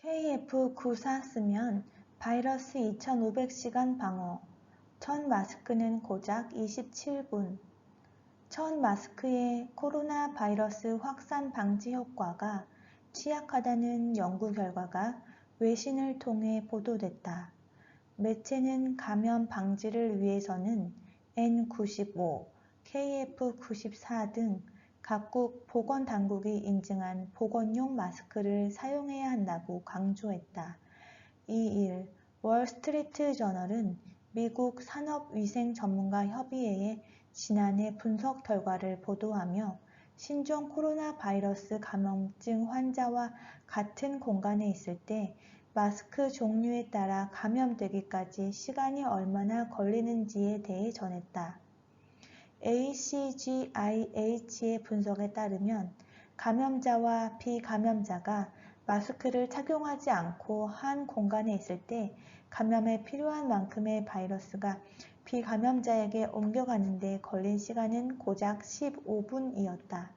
KF94 쓰면 바이러스 2500시간 방어, 첫 마스크는 고작 27분. 첫 마스크의 코로나 바이러스 확산 방지 효과가 취약하다는 연구 결과가 외신을 통해 보도됐다. 매체는 감염 방지를 위해서는 N95, KF94 등 각국 보건당국이 인증한 보건용 마스크를 사용해야 한다고 강조했다. 2일 월스트리트 저널은 미국 산업위생전문가협의회의 지난해 분석 결과를 보도하며 신종 코로나 바이러스 감염증 환자와 같은 공간에 있을 때 마스크 종류에 따라 감염되기까지 시간이 얼마나 걸리는지에 대해 전했다. ACGIH의 분석에 따르면 감염자와 비감염자가 마스크를 착용하지 않고 한 공간에 있을 때 감염에 필요한 만큼의 바이러스가 비감염자에게 옮겨가는 데 걸린 시간은 고작 15분이었다.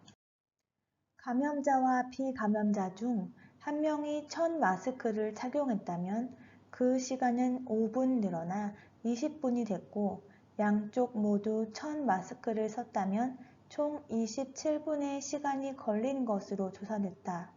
감염자와 비감염자 중 한 명이 첫 마스크를 착용했다면 그 시간은 5분 늘어나 20분이 됐고 양쪽 모두 첫 마스크를 썼다면 총 27분의 시간이 걸린 것으로 조사됐다.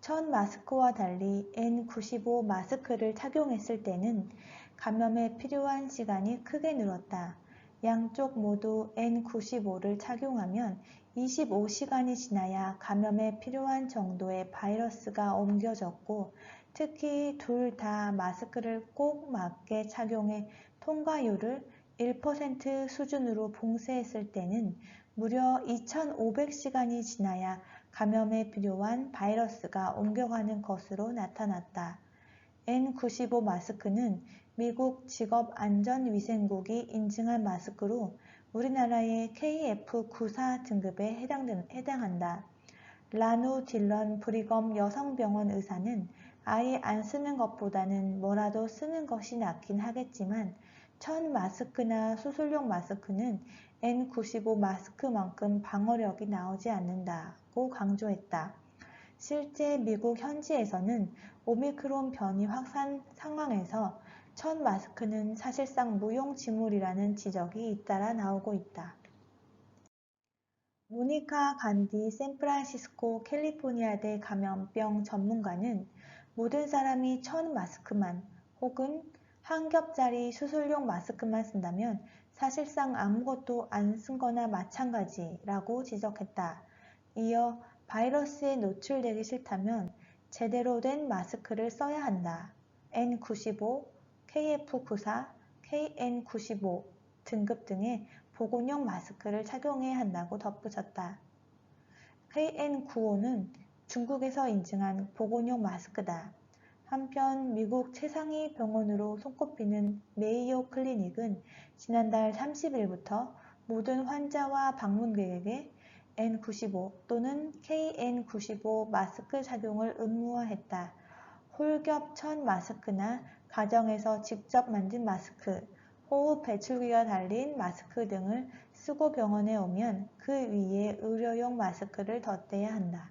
첫 마스크와 달리 N95 마스크를 착용했을 때는 감염에 필요한 시간이 크게 늘었다. 양쪽 모두 N95를 착용하면 25시간이 지나야 감염에 필요한 정도의 바이러스가 옮겨졌고 특히 둘 다 마스크를 꼭 맞게 착용해 통과율을 1% 수준으로 봉쇄했을 때는 무려 2500시간이 지나야 감염에 필요한 바이러스가 옮겨가는 것으로 나타났다. N95 마스크는 미국 직업안전위생국이 인증한 마스크로 우리나라의 KF94 등급에 해당한다. 라노 딜런 브리검 여성병원 의사는 아예 안 쓰는 것보다는 뭐라도 쓰는 것이 낫긴 하겠지만 첫 마스크나 수술용 마스크는 N95 마스크만큼 방어력이 나오지 않는다고 강조했다. 실제 미국 현지에서는 오미크론 변이 확산 상황에서 첫 마스크는 사실상 무용지물이라는 지적이 잇따라 나오고 있다. 모니카 간디 샌프란시스코 캘리포니아대 감염병 전문가는 모든 사람이 첫 마스크만 혹은 한 겹짜리 수술용 마스크만 쓴다면 사실상 아무것도 안 쓴 거나 마찬가지라고 지적했다. 이어 바이러스에 노출되기 싫다면 제대로 된 마스크를 써야 한다. N95, KF94, KN95 등급 등의 보건용 마스크를 착용해야 한다고 덧붙였다. KN95는 중국에서 인증한 보건용 마스크다. 한편 미국 최상위 병원으로 손꼽히는 메이오 클리닉은 지난달 30일부터 모든 환자와 방문객에게 N95 또는 KN95 마스크 착용을 의무화했다. 홀겹 첫 마스크나 가정에서 직접 만든 마스크, 호흡 배출기가 달린 마스크 등을 쓰고 병원에 오면 그 위에 의료용 마스크를 덧대야 한다.